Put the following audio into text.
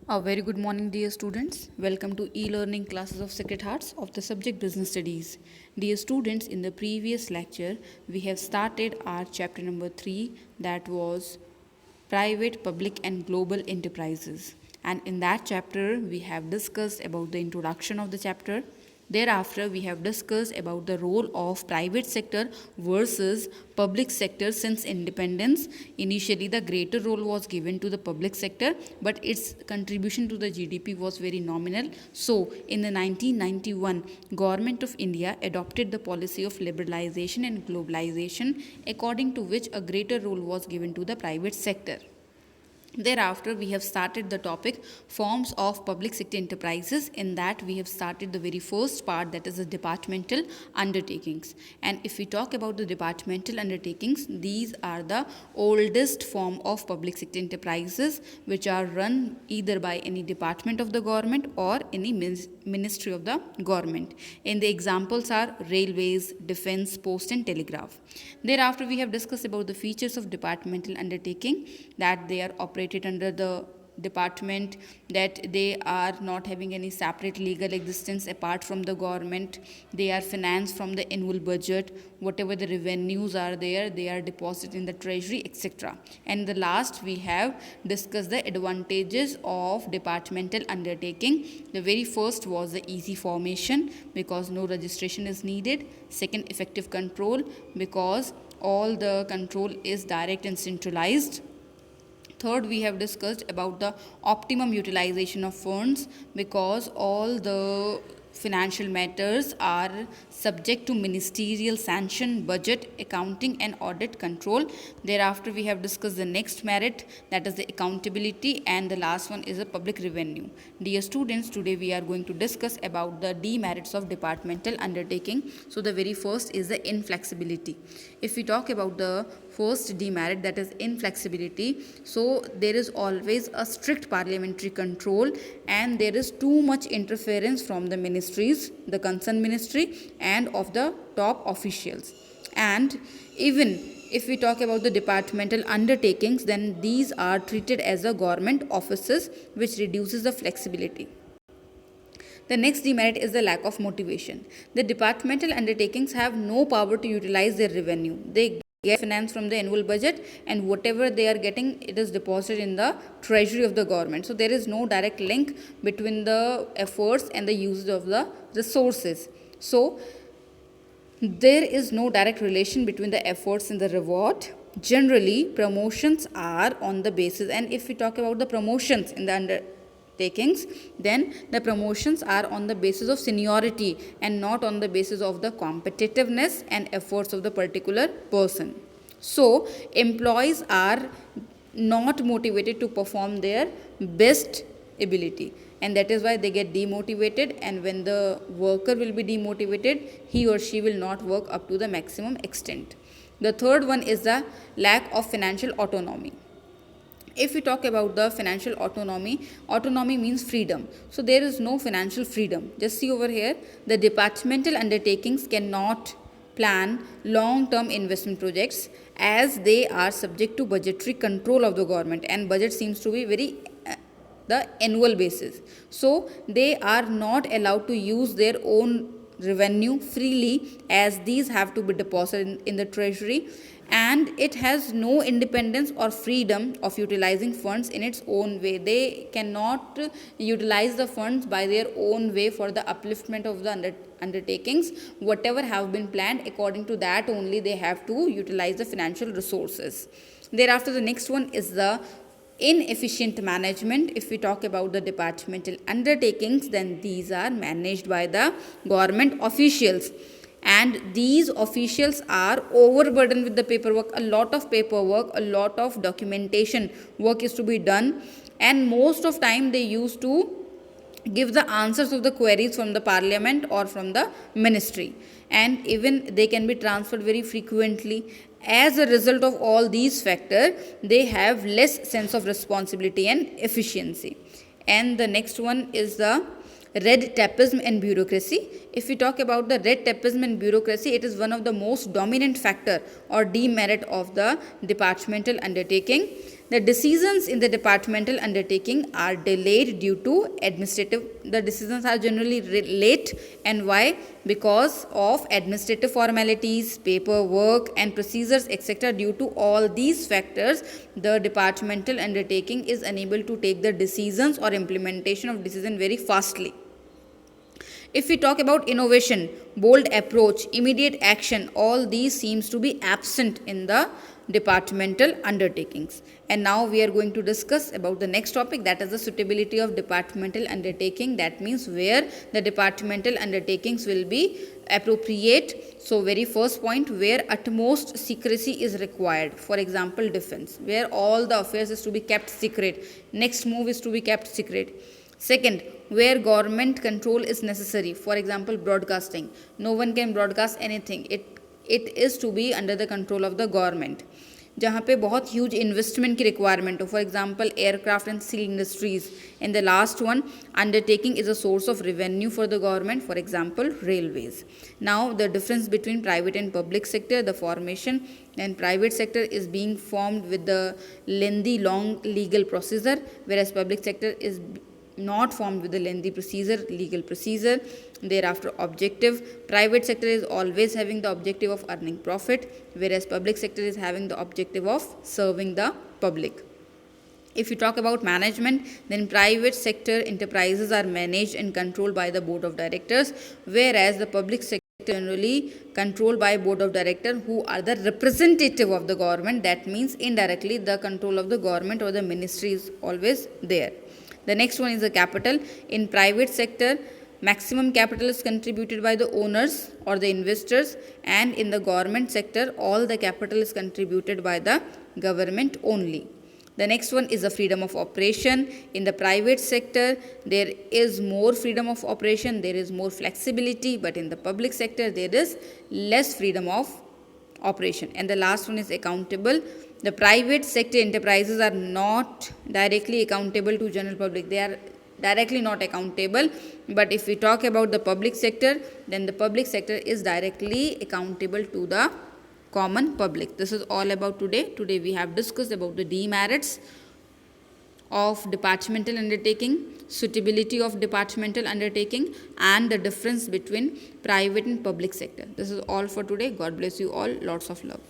A very good morning, dear students. Welcome to e-learning classes of Sacred Hearts of the subject Business Studies. Dear students, in the previous lecture, we have started our chapter number 3, that was Private, Public and Global Enterprises. And in that chapter, we have discussed about the introduction of the chapter. Thereafter, we have discussed about the role of private sector versus public sector since independence. Initially, the greater role was given to the public sector, but its contribution to the GDP was very nominal. So, in the 1991, Government of India adopted the policy of liberalization and globalization, according to which a greater role was given to the private sector. Thereafter, we have started the topic forms of public sector enterprises. In that, we have started the very first part, that is the departmental undertakings. And if we talk about the departmental undertakings, these are the oldest form of public sector enterprises which are run either by any department of the government or any ministry of the government. And the examples are railways, defense, post and telegraph. Thereafter, we have discussed about the features of departmental undertaking, that they are operated under the department, that they are not having any separate legal existence apart from the government, they are financed from the annual budget, whatever the revenues are there, they are deposited in the treasury, etc. And the last, we have discussed the advantages of departmental undertaking. The very first was the easy formation, because no registration is needed. Second, effective control, because all the control is direct and centralized. Third, we have discussed about the optimum utilization of funds, because all the financial matters are subject to ministerial sanction, budget, accounting and audit control. Thereafter, we have discussed the next merit, that is the accountability, and the last one is the public revenue. Dear students, today we are going to discuss about the demerits of departmental undertaking. So the very first is the inflexibility. If we talk about the first demerit, that is inflexibility, so there is always a strict parliamentary control and there is too much interference from the ministries, the concerned ministry and of the top officials. And even if we talk about the departmental undertakings, then these are treated as a government offices, which reduces the flexibility. The next demerit is the lack of motivation. The departmental undertakings have no power to utilize their revenue. They get finance from the annual budget, and whatever they are getting, it is deposited in the treasury of the government. So there is no direct link between the efforts and the use of the resources. So there is no direct relation between the efforts and the reward. Generally, promotions are on the basis, and if we talk about the promotions in the undertakings, then the promotions are on the basis of seniority and not on the basis of the competitiveness and efforts of the particular person. So, employees are not motivated to perform their best ability, and that is why they get demotivated, and when the worker will be demotivated, he or she will not work up to the maximum extent. The third one is the lack of financial autonomy. If we talk about the financial autonomy, autonomy means freedom. So there is no financial freedom. Just see over here, the departmental undertakings cannot plan long-term investment projects, as they are subject to budgetary control of the government, and budget seems to be very the annual basis. So they are not allowed to use their own revenue freely, as these have to be deposited in the treasury, and it has no independence or freedom of utilizing funds in its own way. They cannot utilize the funds by their own way for the upliftment of the undertakings. Whatever have been planned, according to that only they have to utilize the financial resources. Thereafter, the next one is the inefficient management. If we talk about the departmental undertakings, then these are managed by the government officials, and these officials are overburdened with the paperwork. A lot of paperwork, a lot of documentation work is to be done, and most of time they used to give the answers of the queries from the parliament or from the ministry, and even they can be transferred very frequently. As a result of all these factors, they have less sense of responsibility and efficiency. And the next one is the red tapeism and bureaucracy. If we talk about the red tapeism and bureaucracy, it is one of the most dominant factor or demerit of the departmental undertaking. The decisions in the departmental undertaking are delayed due to the decisions are generally late, and why? Because of administrative formalities, paperwork and procedures etc. Due to all these factors, the departmental undertaking is unable to take the decisions or implementation of decision very fastly. If we talk about innovation, bold approach, immediate action, all these seems to be absent in the departmental undertakings. And now we are going to discuss about the next topic, that is the suitability of departmental undertaking. That means where the departmental undertakings will be appropriate. So very first point, where utmost secrecy is required. For example, defense, where all the affairs is to be kept secret. Next move is to be kept secret. Second, where government control is necessary. For example, broadcasting. No one can broadcast anything. It is to be under the control of the government. जहाँ पे बहुत huge investment की requirement हो, for example aircraft and steel industries. And the last one, undertaking is a source of revenue for the government, for example railways. Now the difference between private and public sector, the formation and private sector is being formed with the lengthy long legal procedure, whereas public sector is not formed with the lengthy legal procedure. Thereafter, objective. Private sector is always having the objective of earning profit, whereas public sector is having the objective of serving the public. If you talk about management, then private sector enterprises are managed and controlled by the board of directors, whereas the public sector generally controlled by board of directors who are the representative of the government. That means indirectly the control of the government or the ministry is always there. The next one is the capital. In private sector, maximum capital is contributed by the owners or the investors, and in the government sector, all the capital is contributed by the government only. The next one is the freedom of operation. In the private sector, there is more freedom of operation, there is more flexibility, but in the public sector, there is less freedom of operation. And the last one is accountable. The private sector enterprises are not directly accountable to general public. They are directly not accountable. But if we talk about the public sector, then the public sector is directly accountable to the common public. This is all about today. Today we have discussed about the demerits of departmental undertaking, suitability of departmental undertaking, and the difference between private and public sector. This is all for today. God bless you all. Lots of love.